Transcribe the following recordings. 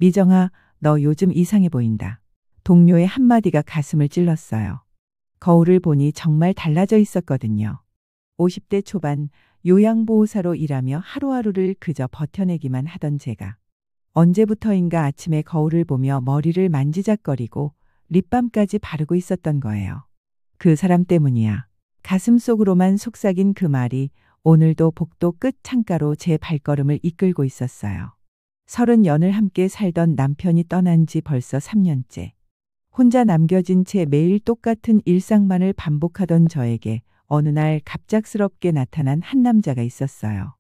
미정아, 너 요즘 이상해 보인다. 동료의 한마디가 가슴을 찔렀어요. 거울을 보니 정말 달라져 있었거든요. 50대 초반 요양보호사로 일하며 하루하루를 그저 버텨내기만 하던 제가 언제부터인가 아침에 거울을 보며 머리를 만지작거리고 립밤까지 바르고 있었던 거예요. 그 사람 때문이야. 가슴속으로만 속삭인 그 말이 오늘도 복도 끝 창가로 제 발걸음을 이끌고 있었어요. 30년을 함께 살던 남편이 떠난 지 벌써 3년째. 혼자 남겨진 채 매일 똑같은 일상만을 반복하던 저에게 어느 날 갑작스럽게 나타난 한 남자가 있었어요.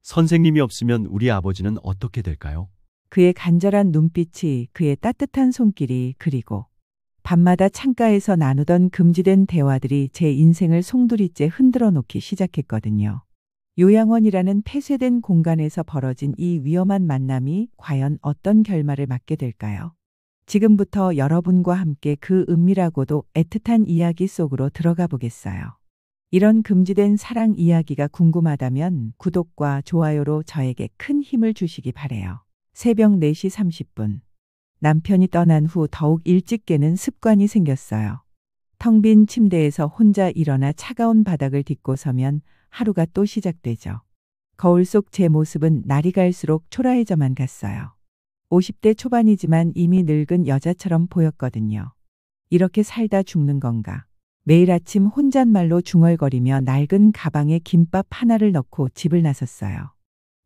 선생님이 없으면 우리 아버지는 어떻게 될까요? 그의 간절한 눈빛이, 그의 따뜻한 손길이, 그리고 밤마다 창가에서 나누던 금지된 대화들이 제 인생을 송두리째 흔들어 놓기 시작했거든요. 요양원이라는 폐쇄된 공간에서 벌어진 이 위험한 만남이 과연 어떤 결말을 맞게 될까요? 지금부터 여러분과 함께 그 은밀하고도 애틋한 이야기 속으로 들어가 보겠어요. 이런 금지된 사랑 이야기가 궁금하다면 구독과 좋아요로 저에게 큰 힘을 주시기 바래요. 새벽 4시 30분. 남편이 떠난 후 더욱 일찍 깨는 습관이 생겼어요. 텅 빈 침대에서 혼자 일어나 차가운 바닥을 딛고 서면 하루가 또 시작되죠. 거울 속 제 모습은 날이 갈수록 초라해져만 갔어요. 50대 초반이지만 이미 늙은 여자처럼 보였거든요. 이렇게 살다 죽는 건가? 매일 아침 혼잣말로 중얼거리며 낡은 가방에 김밥 하나를 넣고 집을 나섰어요.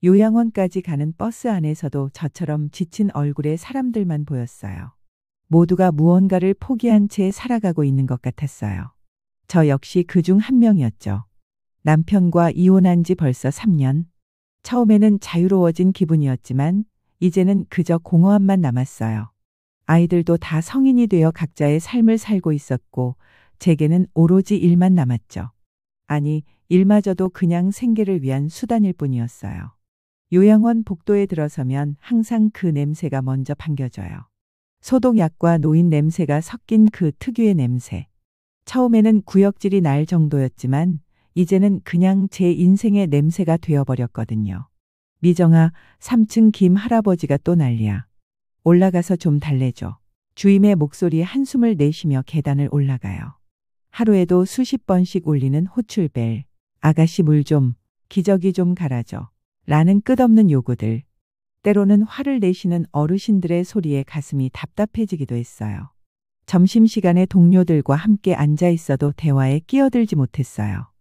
요양원까지 가는 버스 안에서도 저처럼 지친 얼굴의 사람들만 보였어요. 모두가 무언가를 포기한 채 살아가고 있는 것 같았어요. 저 역시 그중 한 명이었죠. 남편과 이혼한 지 벌써 3년. 처음에는 자유로워진 기분이었지만 이제는 그저 공허함만 남았어요. 아이들도 다 성인이 되어 각자의 삶을 살고 있었고 제게는 오로지 일만 남았죠. 아니, 일마저도 그냥 생계를 위한 수단일 뿐이었어요. 요양원 복도에 들어서면 항상 그 냄새가 먼저 반겨져요. 소독약과 노인 냄새가 섞인 그 특유의 냄새. 처음에는 구역질이 날 정도였지만 이제는 그냥 제 인생의 냄새가 되어버렸거든요. 미정아, 3층 김 할아버지가 또 난리야. 올라가서 좀 달래줘. 주임의 목소리에 한숨을 내쉬며 계단을 올라가요. 하루에도 수십 번씩 울리는 호출벨. 아가씨 물 좀, 기저귀 좀 갈아줘. 라는 끝없는 요구들. 때로는 화를 내시는 어르신들의 소리에 가슴이 답답해지기도 했어요. 점심시간에 동료들과 함께 앉아 있어도 대화에 끼어들지 못했어요.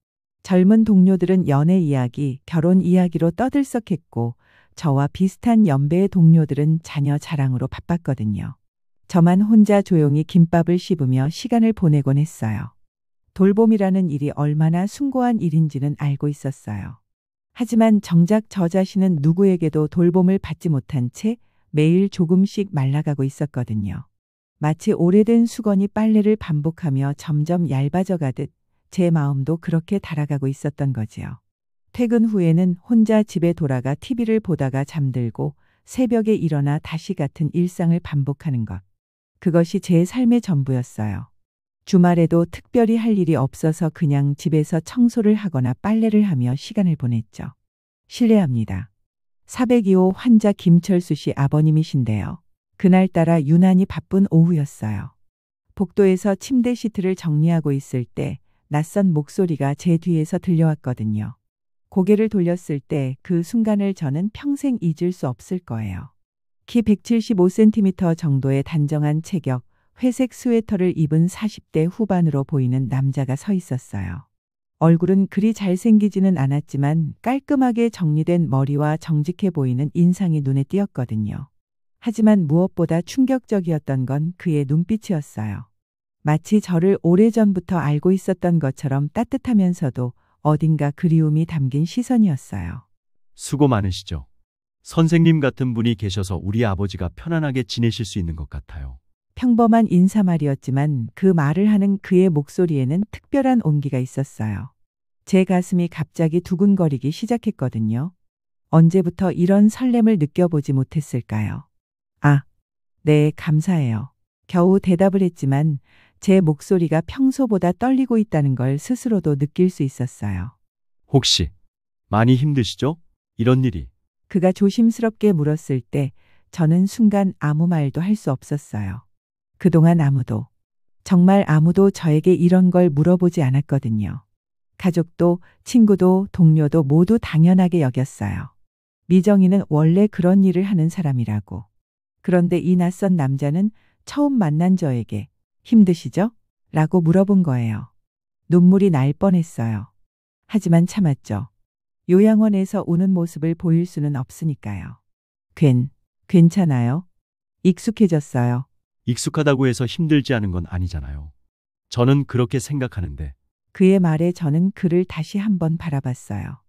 젊은 동료들은 연애 이야기, 결혼 이야기로 떠들썩했고 저와 비슷한 연배의 동료들은 자녀 자랑으로 바빴거든요. 저만 혼자 조용히 김밥을 씹으며 시간을 보내곤 했어요. 돌봄이라는 일이 얼마나 숭고한 일인지는 알고 있었어요. 하지만 정작 저 자신은 누구에게도 돌봄을 받지 못한 채 매일 조금씩 말라가고 있었거든요. 마치 오래된 수건이 빨래를 반복하며 점점 얇아져 가듯 제 마음도 그렇게 달아가고 있었던 거지요. 퇴근 후에는 혼자 집에 돌아가 TV를 보다가 잠들고 새벽에 일어나 다시 같은 일상을 반복하는 것. 그것이 제 삶의 전부였어요. 주말에도 특별히 할 일이 없어서 그냥 집에서 청소를 하거나 빨래를 하며 시간을 보냈죠. 실례합니다. 402호 환자 김철수 씨 아버님이신데요. 그날따라 유난히 바쁜 오후였어요. 복도에서 침대 시트를 정리하고 있을 때 낯선 목소리가 제 뒤에서 들려왔거든요. 고개를 돌렸을 때 그 순간을 저는 평생 잊을 수 없을 거예요. 키 175cm 정도의 단정한 체격, 회색 스웨터를 입은 40대 후반으로 보이는 남자가 서 있었어요. 얼굴은 그리 잘생기지는 않았지만 깔끔하게 정리된 머리와 정직해 보이는 인상이 눈에 띄었거든요. 하지만 무엇보다 충격적이었던 건 그의 눈빛이었어요. 마치 저를 오래전부터 알고 있었던 것처럼 따뜻하면서도 어딘가 그리움이 담긴 시선이었어요. 수고 많으시죠? 선생님 같은 분이 계셔서 우리 아버지가 편안하게 지내실 수 있는 것 같아요. 평범한 인사말이었지만 그 말을 하는 그의 목소리에는 특별한 온기가 있었어요. 제 가슴이 갑자기 두근거리기 시작했거든요. 언제부터 이런 설렘을 느껴보지 못했을까요? 아, 네, 감사해요. 겨우 대답을 했지만 제 목소리가 평소보다 떨리고 있다는 걸 스스로도 느낄 수 있었어요. 혹시 많이 힘드시죠? 이런 일이. 그가 조심스럽게 물었을 때 저는 순간 아무 말도 할 수 없었어요. 그동안 아무도, 정말 아무도 저에게 이런 걸 물어보지 않았거든요. 가족도, 친구도, 동료도 모두 당연하게 여겼어요. 미정이는 원래 그런 일을 하는 사람이라고. 그런데 이 낯선 남자는 처음 만난 저에게 힘드시죠? 라고 물어본 거예요. 눈물이 날 뻔했어요. 하지만 참았죠. 요양원에서 우는 모습을 보일 수는 없으니까요. 괜찮아요. 익숙해졌어요. 익숙하다고 해서 힘들지 않은 건 아니잖아요. 저는 그렇게 생각하는데 그의 말에 저는 그를 다시 한번 바라봤어요.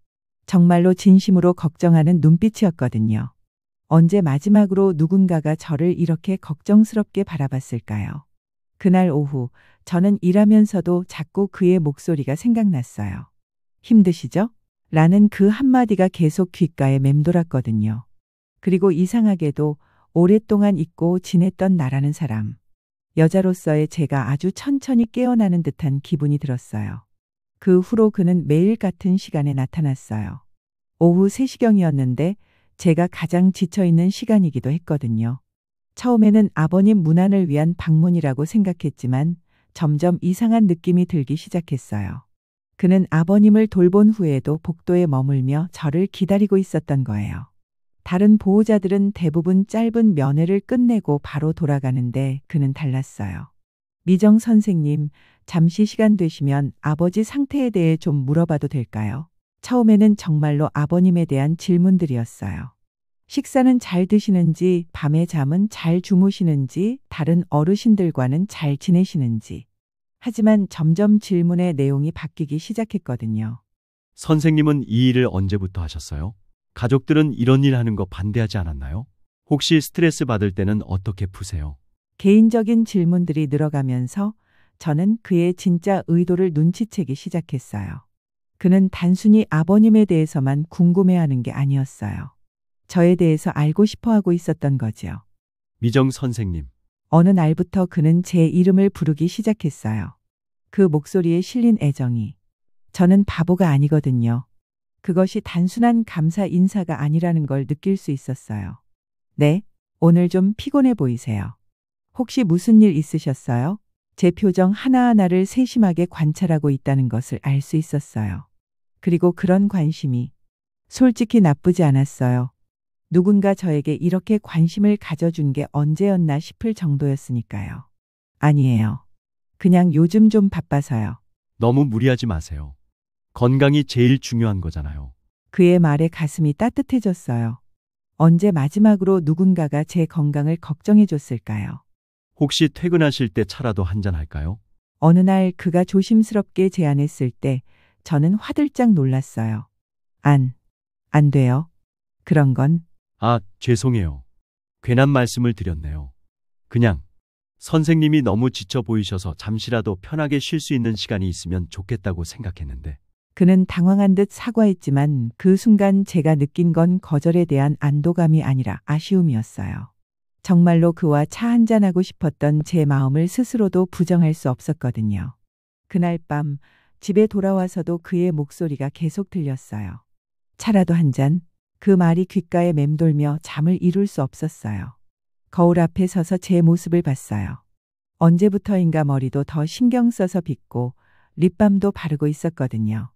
정말로 진심으로 걱정하는 눈빛이었거든요. 언제 마지막으로 누군가가 저를 이렇게 걱정스럽게 바라봤을까요? 그날 오후 저는 일하면서도 자꾸 그의 목소리가 생각났어요. 힘드시죠? 라는 그 한마디가 계속 귓가에 맴돌았거든요. 그리고 이상하게도 오랫동안 잊고 지냈던 나라는 사람. 여자로서의 제가 아주 천천히 깨어나는 듯한 기분이 들었어요. 그 후로 그는 매일 같은 시간에 나타났어요. 오후 3시경이었는데 제가 가장 지쳐있는 시간이기도 했거든요. 처음에는 아버님 문안을 위한 방문이라고 생각했지만 점점 이상한 느낌이 들기 시작했어요. 그는 아버님을 돌본 후에도 복도에 머물며 저를 기다리고 있었던 거예요. 다른 보호자들은 대부분 짧은 면회를 끝내고 바로 돌아가는데 그는 달랐어요. 미정 선생님, 잠시 시간 되시면 아버지 상태에 대해 좀 물어봐도 될까요? 처음에는 정말로 아버님에 대한 질문들이었어요. 식사는 잘 드시는지, 밤에 잠은 잘 주무시는지, 다른 어르신들과는 잘 지내시는지. 하지만 점점 질문의 내용이 바뀌기 시작했거든요. 선생님은 이 일을 언제부터 하셨어요? 가족들은 이런 일 하는 거 반대하지 않았나요? 혹시 스트레스 받을 때는 어떻게 푸세요? 개인적인 질문들이 늘어가면서 저는 그의 진짜 의도를 눈치채기 시작했어요. 그는 단순히 아버님에 대해서만 궁금해하는 게 아니었어요. 저에 대해서 알고 싶어 하고 있었던 거지요. 미정 선생님, 어느 날부터 그는 제 이름을 부르기 시작했어요. 그 목소리에 실린 애정이. 저는 바보가 아니거든요. 그것이 단순한 감사 인사가 아니라는 걸 느낄 수 있었어요. 네, 오늘 좀 피곤해 보이세요. 혹시 무슨 일 있으셨어요? 제 표정 하나하나를 세심하게 관찰하고 있다는 것을 알 수 있었어요. 그리고 그런 관심이 솔직히 나쁘지 않았어요. 누군가 저에게 이렇게 관심을 가져준 게 언제였나 싶을 정도였으니까요. 아니에요. 그냥 요즘 좀 바빠서요. 너무 무리하지 마세요. 건강이 제일 중요한 거잖아요. 그의 말에 가슴이 따뜻해졌어요. 언제 마지막으로 누군가가 제 건강을 걱정해 줬을까요? 혹시 퇴근하실 때 차라도 한잔 할까요? 어느 날 그가 조심스럽게 제안했을 때 저는 화들짝 놀랐어요. 안 돼요. 그런 건 아, 죄송해요. 괜한 말씀을 드렸네요. 그냥 선생님이 너무 지쳐 보이셔서 잠시라도 편하게 쉴 수 있는 시간이 있으면 좋겠다고 생각했는데. 그는 당황한 듯 사과했지만 그 순간 제가 느낀 건 거절에 대한 안도감이 아니라 아쉬움이었어요. 정말로 그와 차 한잔하고 싶었던 제 마음을 스스로도 부정할 수 없었거든요. 그날 밤 집에 돌아와서도 그의 목소리가 계속 들렸어요. 차라도 한 잔? 그 말이 귓가에 맴돌며 잠을 이룰 수 없었어요. 거울 앞에 서서 제 모습을 봤어요. 언제부터인가 머리도 더 신경 써서 빗고 립밤도 바르고 있었거든요.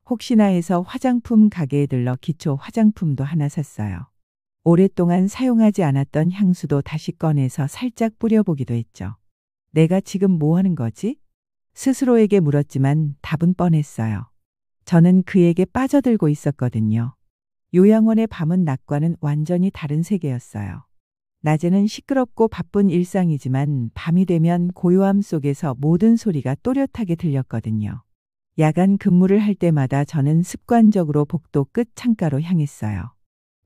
혹시나 해서 화장품 가게에 들러 기초 화장품도 하나 샀어요. 오랫동안 사용하지 않았던 향수도 다시 꺼내서 살짝 뿌려보기도 했죠. 내가 지금 뭐 하는 거지? 스스로에게 물었지만 답은 뻔했어요. 저는 그에게 빠져들고 있었거든요. 요양원의 밤은 낮과는 완전히 다른 세계였어요. 낮에는 시끄럽고 바쁜 일상이지만 밤이 되면 고요함 속에서 모든 소리가 또렷하게 들렸거든요. 야간 근무를 할 때마다 저는 습관적으로 복도 끝 창가로 향했어요.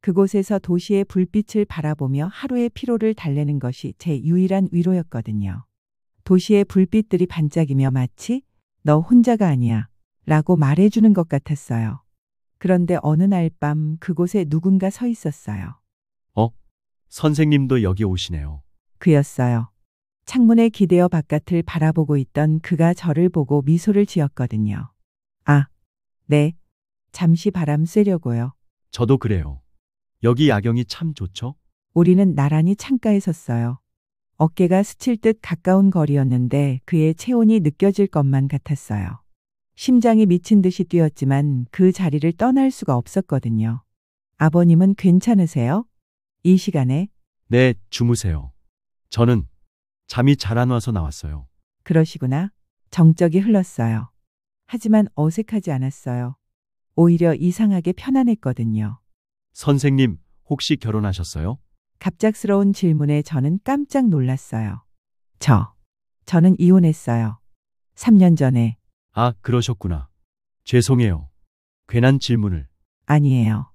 그곳에서 도시의 불빛을 바라보며 하루의 피로를 달래는 것이 제 유일한 위로였거든요. 도시의 불빛들이 반짝이며 마치 너 혼자가 아니야 라고 말해주는 것 같았어요. 그런데 어느 날 밤 그곳에 누군가 서 있었어요. 선생님도 여기 오시네요. 그였어요. 창문에 기대어 바깥을 바라보고 있던 그가 저를 보고 미소를 지었거든요. 아, 네. 잠시 바람 쐬려고요. 저도 그래요. 여기 야경이 참 좋죠? 우리는 나란히 창가에 섰어요. 어깨가 스칠 듯 가까운 거리였는데 그의 체온이 느껴질 것만 같았어요. 심장이 미친 듯이 뛰었지만 그 자리를 떠날 수가 없었거든요. 아버님은 괜찮으세요? 이 시간에? 네, 주무세요. 저는 잠이 잘 안 와서 나왔어요. 그러시구나. 정적이 흘렀어요. 하지만 어색하지 않았어요. 오히려 이상하게 편안했거든요. 선생님, 혹시 결혼하셨어요? 갑작스러운 질문에 저는 깜짝 놀랐어요. 저는 이혼했어요. 3년 전에. 아, 그러셨구나. 죄송해요. 괜한 질문을. 아니에요.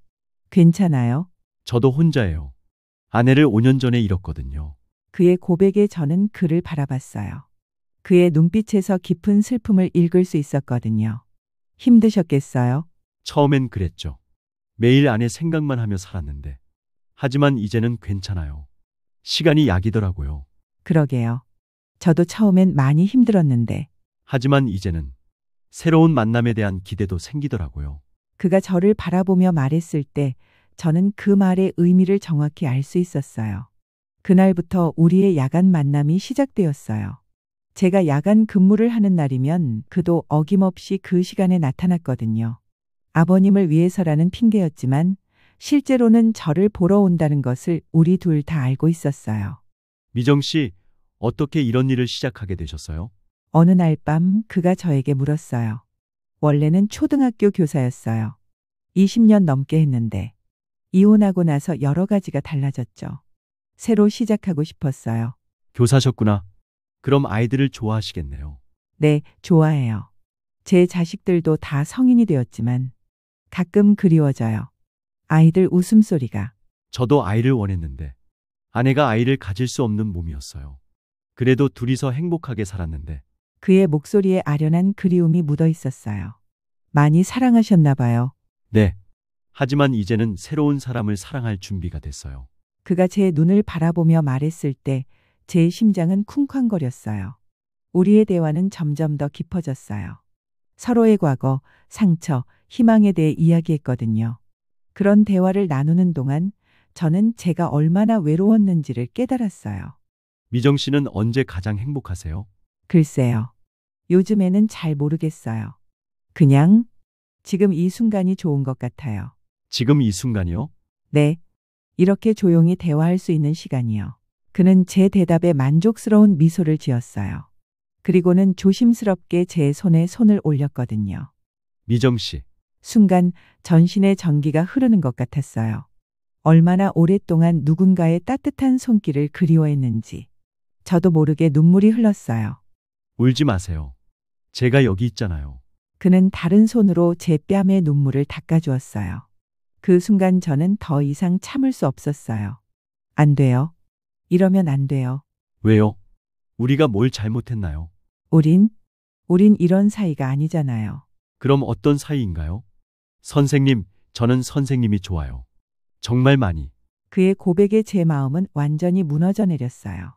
괜찮아요? 저도 혼자예요. 아내를 5년 전에 잃었거든요. 그의 고백에 저는 그를 바라봤어요. 그의 눈빛에서 깊은 슬픔을 읽을 수 있었거든요. 힘드셨겠어요? 처음엔 그랬죠. 매일 아내 생각만 하며 살았는데. 하지만 이제는 괜찮아요. 시간이 약이더라고요. 그러게요. 저도 처음엔 많이 힘들었는데 하지만 이제는 새로운 만남에 대한 기대도 생기더라고요. 그가 저를 바라보며 말했을 때 저는 그 말의 의미를 정확히 알 수 있었어요. 그날부터 우리의 야간 만남이 시작되었어요. 제가 야간 근무를 하는 날이면 그도 어김없이 그 시간에 나타났거든요. 아버님을 위해서라는 핑계였지만 실제로는 저를 보러 온다는 것을 우리 둘 다 알고 있었어요. 미정 씨, 어떻게 이런 일을 시작하게 되셨어요? 어느 날 밤 그가 저에게 물었어요. 원래는 초등학교 교사였어요. 20년 넘게 했는데 이혼하고 나서 여러 가지가 달라졌죠. 새로 시작하고 싶었어요. 교사셨구나. 그럼 아이들을 좋아하시겠네요. 네, 좋아해요. 제 자식들도 다 성인이 되었지만 가끔 그리워져요. 아이들 웃음소리가. 저도 아이를 원했는데 아내가 아이를 가질 수 없는 몸이었어요. 그래도 둘이서 행복하게 살았는데 그의 목소리에 아련한 그리움이 묻어 있었어요. 많이 사랑하셨나 봐요. 네. 하지만 이제는 새로운 사람을 사랑할 준비가 됐어요. 그가 제 눈을 바라보며 말했을 때 제 심장은 쿵쾅거렸어요. 우리의 대화는 점점 더 깊어졌어요. 서로의 과거, 상처, 희망에 대해 이야기했거든요. 그런 대화를 나누는 동안 저는 제가 얼마나 외로웠는지를 깨달았어요. 미정 씨는 언제 가장 행복하세요? 글쎄요. 요즘에는 잘 모르겠어요. 그냥 지금 이 순간이 좋은 것 같아요. 지금 이 순간이요? 네. 이렇게 조용히 대화할 수 있는 시간이요. 그는 제 대답에 만족스러운 미소를 지었어요. 그리고는 조심스럽게 제 손에 손을 올렸거든요. 미정 씨, 순간 전신의 전기가 흐르는 것 같았어요. 얼마나 오랫동안 누군가의 따뜻한 손길을 그리워했는지. 저도 모르게 눈물이 흘렀어요. 울지 마세요. 제가 여기 있잖아요. 그는 다른 손으로 제 뺨에 눈물을 닦아주었어요. 그 순간 저는 더 이상 참을 수 없었어요. 안 돼요. 이러면 안 돼요. 왜요? 우리가 뭘 잘못했나요? 우린 이런 사이가 아니잖아요. 그럼 어떤 사이인가요? 선생님, 저는 선생님이 좋아요. 정말 많이. 그의 고백에 제 마음은 완전히 무너져 내렸어요.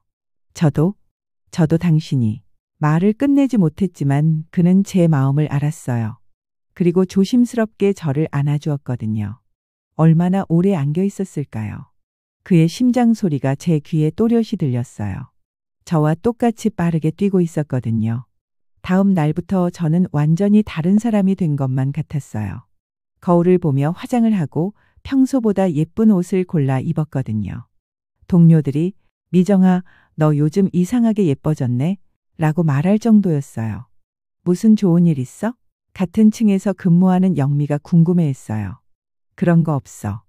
저도 당신이. 말을 끝내지 못했지만 그는 제 마음을 알았어요. 그리고 조심스럽게 저를 안아주었거든요. 얼마나 오래 안겨 있었을까요? 그의 심장 소리가 제 귀에 또렷이 들렸어요. 저와 똑같이 빠르게 뛰고 있었거든요. 다음 날부터 저는 완전히 다른 사람이 된 것만 같았어요. 거울을 보며 화장을 하고 평소보다 예쁜 옷을 골라 입었거든요. 동료들이 미정아, 너 요즘 이상하게 예뻐졌네? 라고 말할 정도였어요. 무슨 좋은 일 있어? 같은 층에서 근무하는 영미가 궁금해했어요. 그런 거 없어.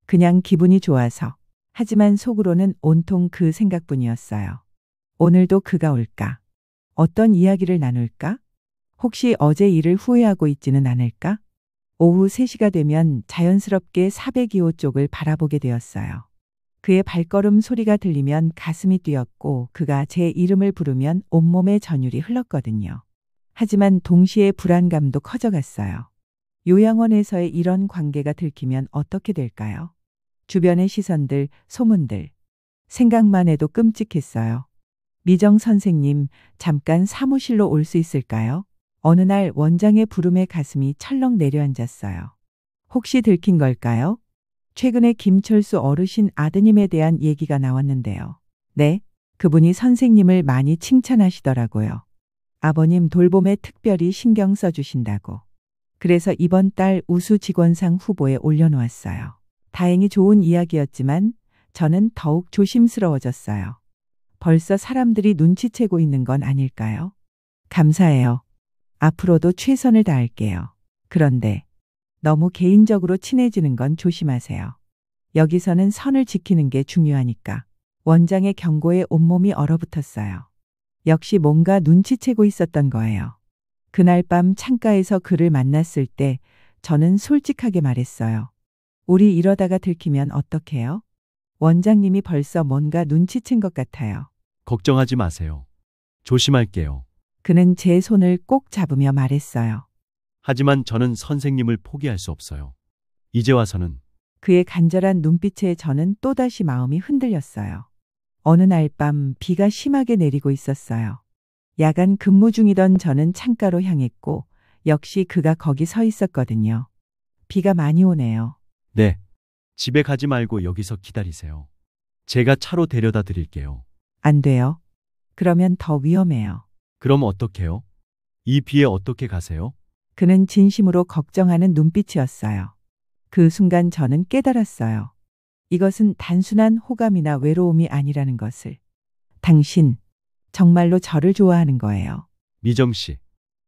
그냥 기분이 좋아서. 하지만 속으로는 온통 그 생각뿐이었어요. 오늘도 그가 올까? 어떤 이야기를 나눌까? 혹시 어제 일을 후회하고 있지는 않을까? 오후 3시가 되면 자연스럽게 402호 쪽을 바라보게 되었어요. 그의 발걸음 소리가 들리면 가슴이 뛰었고 그가 제 이름을 부르면 온몸에 전율이 흘렀거든요. 하지만 동시에 불안감도 커져갔어요. 요양원에서의 이런 관계가 들키면 어떻게 될까요? 주변의 시선들, 소문들. 생각만 해도 끔찍했어요. 미정 선생님, 잠깐 사무실로 올 수 있을까요? 어느 날 원장의 부름에 가슴이 철렁 내려앉았어요. 혹시 들킨 걸까요? 최근에 김철수 어르신 아드님에 대한 얘기가 나왔는데요. 네, 그분이 선생님을 많이 칭찬하시더라고요. 아버님 돌봄에 특별히 신경 써주신다고. 그래서 이번 달 우수 직원상 후보에 올려놓았어요. 다행히 좋은 이야기였지만 저는 더욱 조심스러워졌어요. 벌써 사람들이 눈치채고 있는 건 아닐까요? 감사해요. 앞으로도 최선을 다할게요. 그런데 너무 개인적으로 친해지는 건 조심하세요. 여기서는 선을 지키는 게 중요하니까. 원장의 경고에 온몸이 얼어붙었어요. 역시 뭔가 눈치채고 있었던 거예요. 그날 밤 창가에서 그를 만났을 때 저는 솔직하게 말했어요. 우리 이러다가 들키면 어떡해요? 원장님이 벌써 뭔가 눈치챈 것 같아요. 걱정하지 마세요. 조심할게요. 그는 제 손을 꼭 잡으며 말했어요. 하지만 저는 선생님을 포기할 수 없어요. 이제 와서는 그의 간절한 눈빛에 저는 또다시 마음이 흔들렸어요. 어느 날 밤 비가 심하게 내리고 있었어요. 야간 근무 중이던 저는 창가로 향했고 역시 그가 거기 서 있었거든요. 비가 많이 오네요. 네. 집에 가지 말고 여기서 기다리세요. 제가 차로 데려다 드릴게요. 안 돼요. 그러면 더 위험해요. 그럼 어떡해요? 이 비에 어떻게 가세요? 그는 진심으로 걱정하는 눈빛이었어요. 그 순간 저는 깨달았어요. 이것은 단순한 호감이나 외로움이 아니라는 것을. 당신, 정말로 저를 좋아하는 거예요. 미정 씨.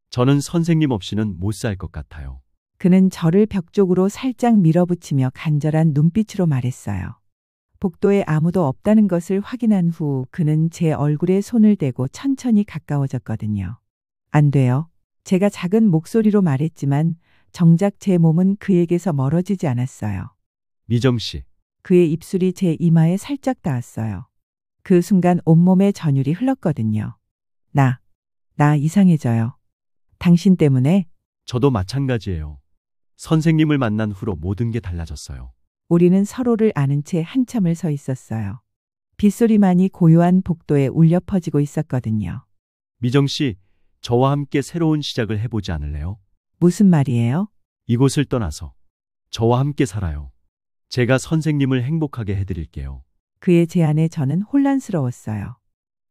저는 선생님 없이는 못 살 것 같아요. 그는 저를 벽 쪽으로 살짝 밀어붙이며 간절한 눈빛으로 말했어요. 복도에 아무도 없다는 것을 확인한 후 그는 제 얼굴에 손을 대고 천천히 가까워졌거든요. 안 돼요. 제가 작은 목소리로 말했지만 정작 제 몸은 그에게서 멀어지지 않았어요. 미정 씨. 그의 입술이 제 이마에 살짝 닿았어요. 그 순간 온몸에 전율이 흘렀거든요. 나 이상해져요. 당신 때문에. 저도 마찬가지예요. 선생님을 만난 후로 모든 게 달라졌어요. 우리는 서로를 아는 채 한참을 서 있었어요. 빗소리만이 고요한 복도에 울려 퍼지고 있었거든요. 미정 씨, 저와 함께 새로운 시작을 해보지 않을래요? 무슨 말이에요? 이곳을 떠나서 저와 함께 살아요. 제가 선생님을 행복하게 해드릴게요. 그의 제안에 저는 혼란스러웠어요.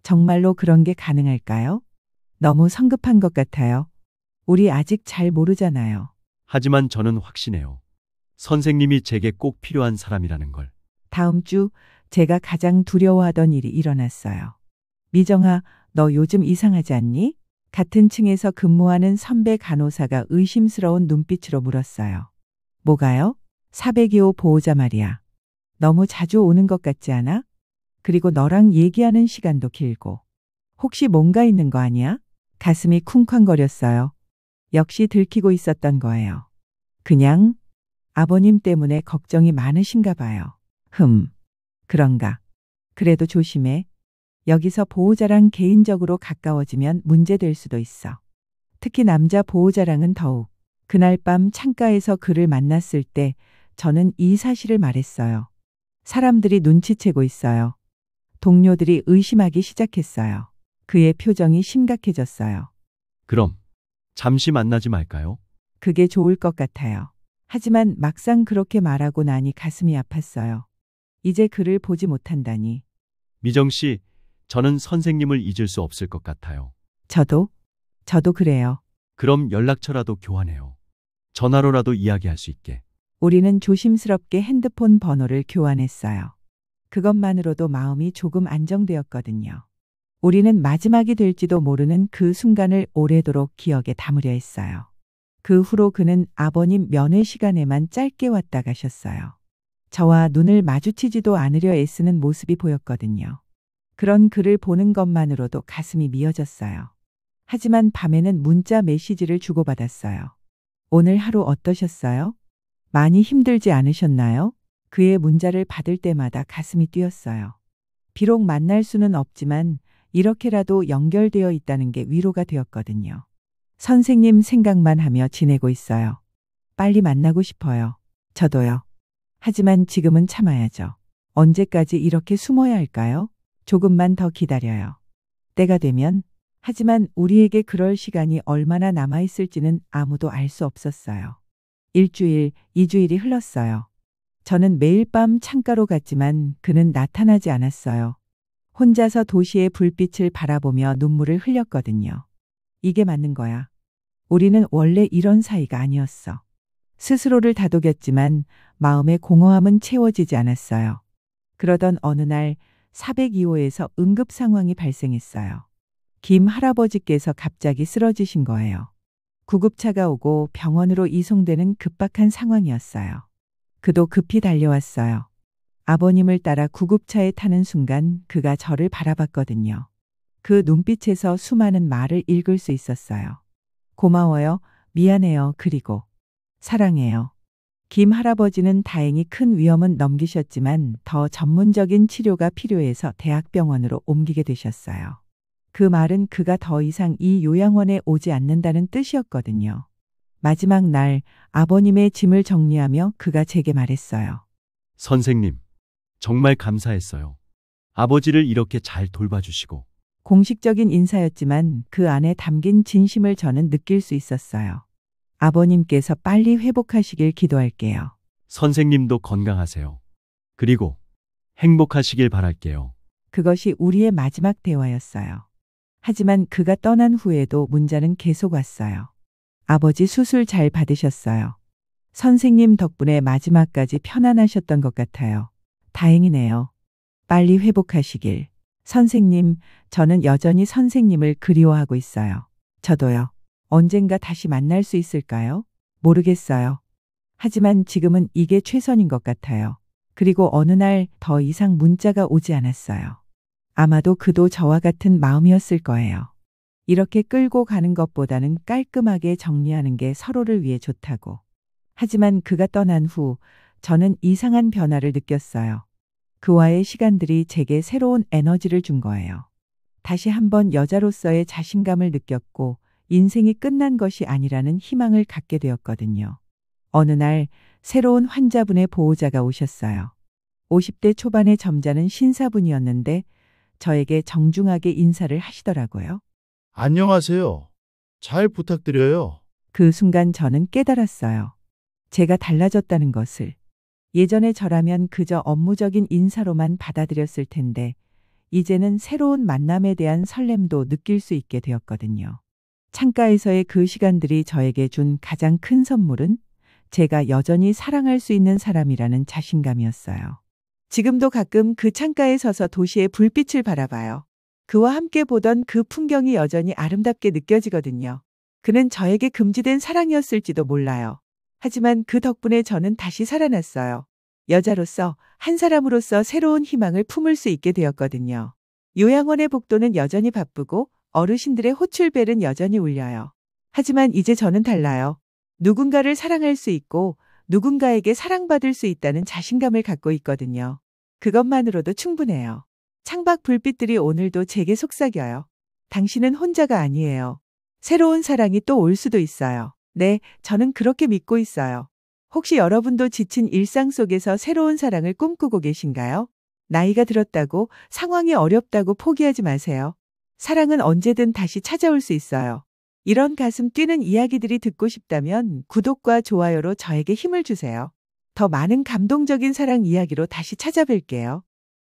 정말로 그런 게 가능할까요? 너무 성급한 것 같아요. 우리 아직 잘 모르잖아요. 하지만 저는 확신해요. 선생님이 제게 꼭 필요한 사람이라는 걸. 다음 주 제가 가장 두려워하던 일이 일어났어요. 미정아, 너 요즘 이상하지 않니? 같은 층에서 근무하는 선배 간호사가 의심스러운 눈빛으로 물었어요. 뭐가요? 402호 보호자 말이야. 너무 자주 오는 것 같지 않아? 그리고 너랑 얘기하는 시간도 길고. 혹시 뭔가 있는 거 아니야? 가슴이 쿵쾅거렸어요. 역시 들키고 있었던 거예요. 그냥 아버님 때문에 걱정이 많으신가 봐요. 그런가. 그래도 조심해. 여기서 보호자랑 개인적으로 가까워지면 문제될 수도 있어. 특히 남자 보호자랑은 더욱. 그날 밤 창가에서 그를 만났을 때 저는 이 사실을 말했어요. 사람들이 눈치채고 있어요. 동료들이 의심하기 시작했어요. 그의 표정이 심각해졌어요. 그럼 잠시 만나지 말까요? 그게 좋을 것 같아요. 하지만 막상 그렇게 말하고 나니 가슴이 아팠어요. 이제 그를 보지 못한다니. 미정 씨, 저는 선생님을 잊을 수 없을 것 같아요. 저도 그래요. 그럼 연락처라도 교환해요. 전화로라도 이야기할 수 있게. 우리는 조심스럽게 핸드폰 번호를 교환했어요. 그것만으로도 마음이 조금 안정되었거든요. 우리는 마지막이 될지도 모르는 그 순간을 오래도록 기억에 담으려 했어요. 그 후로 그는 아버님 면회 시간에만 짧게 왔다 가셨어요. 저와 눈을 마주치지도 않으려 애쓰는 모습이 보였거든요. 그런 그를 보는 것만으로도 가슴이 미어졌어요. 하지만 밤에는 문자 메시지를 주고받았어요. 오늘 하루 어떠셨어요? 많이 힘들지 않으셨나요? 그의 문자를 받을 때마다 가슴이 뛰었어요. 비록 만날 수는 없지만 이렇게라도 연결되어 있다는 게 위로가 되었거든요. 선생님 생각만 하며 지내고 있어요. 빨리 만나고 싶어요. 저도요. 하지만 지금은 참아야죠. 언제까지 이렇게 숨어야 할까요? 조금만 더 기다려요. 때가 되면. 하지만 우리에게 그럴 시간이 얼마나 남아있을지는 아무도 알 수 없었어요. 1주일, 2주일이 흘렀어요. 저는 매일 밤 창가로 갔지만 그는 나타나지 않았어요. 혼자서 도시의 불빛을 바라보며 눈물을 흘렸거든요. 이게 맞는 거야. 우리는 원래 이런 사이가 아니었어. 스스로를 다독였지만 마음의 공허함은 채워지지 않았어요. 그러던 어느 날 402호에서 응급 상황이 발생했어요. 김 할아버지께서 갑자기 쓰러지신 거예요. 구급차가 오고 병원으로 이송되는 급박한 상황이었어요. 그도 급히 달려왔어요. 아버님을 따라 구급차에 타는 순간 그가 저를 바라봤거든요. 그 눈빛에서 수많은 말을 읽을 수 있었어요. 고마워요, 미안해요, 그리고 사랑해요. 김 할아버지는 다행히 큰 위험은 넘기셨지만 더 전문적인 치료가 필요해서 대학병원으로 옮기게 되셨어요. 그 말은 그가 더 이상 이 요양원에 오지 않는다는 뜻이었거든요. 마지막 날 아버님의 짐을 정리하며 그가 제게 말했어요. 선생님, 정말 감사했어요. 아버지를 이렇게 잘 돌봐주시고. 공식적인 인사였지만 그 안에 담긴 진심을 저는 느낄 수 있었어요. 아버님께서 빨리 회복하시길 기도할게요. 선생님도 건강하세요. 그리고 행복하시길 바랄게요. 그것이 우리의 마지막 대화였어요. 하지만 그가 떠난 후에도 문자는 계속 왔어요. 아버지 수술 잘 받으셨어요. 선생님 덕분에 마지막까지 편안하셨던 것 같아요. 다행이네요. 빨리 회복하시길. 선생님, 저는 여전히 선생님을 그리워하고 있어요. 저도요. 언젠가 다시 만날 수 있을까요? 모르겠어요. 하지만 지금은 이게 최선인 것 같아요. 그리고 어느 날 더 이상 문자가 오지 않았어요. 아마도 그도 저와 같은 마음이었을 거예요. 이렇게 끌고 가는 것보다는 깔끔하게 정리하는 게 서로를 위해 좋다고. 하지만 그가 떠난 후 저는 이상한 변화를 느꼈어요. 그와의 시간들이 제게 새로운 에너지를 준 거예요. 다시 한번 여자로서의 자신감을 느꼈고 인생이 끝난 것이 아니라는 희망을 갖게 되었거든요. 어느 날 새로운 환자분의 보호자가 오셨어요. 50대 초반의 점잖은 신사분이었는데 저에게 정중하게 인사를 하시더라고요. 안녕하세요. 잘 부탁드려요. 그 순간 저는 깨달았어요. 제가 달라졌다는 것을. 예전에 저라면 그저 업무적인 인사로만 받아들였을 텐데 이제는 새로운 만남에 대한 설렘도 느낄 수 있게 되었거든요. 창가에서의 그 시간들이 저에게 준 가장 큰 선물은 제가 여전히 사랑할 수 있는 사람이라는 자신감이었어요. 지금도 가끔 그 창가에 서서 도시의 불빛을 바라봐요. 그와 함께 보던 그 풍경이 여전히 아름답게 느껴지거든요. 그는 저에게 금지된 사랑이었을지도 몰라요. 하지만 그 덕분에 저는 다시 살아났어요. 여자로서, 한 사람으로서 새로운 희망을 품을 수 있게 되었거든요. 요양원의 복도는 여전히 바쁘고 어르신들의 호출벨은 여전히 울려요. 하지만 이제 저는 달라요. 누군가를 사랑할 수 있고 누군가에게 사랑받을 수 있다는 자신감을 갖고 있거든요. 그것만으로도 충분해요. 창밖 불빛들이 오늘도 제게 속삭여요. 당신은 혼자가 아니에요. 새로운 사랑이 또 올 수도 있어요. 네, 저는 그렇게 믿고 있어요. 혹시 여러분도 지친 일상 속에서 새로운 사랑을 꿈꾸고 계신가요? 나이가 들었다고, 상황이 어렵다고 포기하지 마세요. 사랑은 언제든 다시 찾아올 수 있어요. 이런 가슴 뛰는 이야기들이 듣고 싶다면 구독과 좋아요로 저에게 힘을 주세요. 더 많은 감동적인 사랑 이야기로 다시 찾아뵐게요.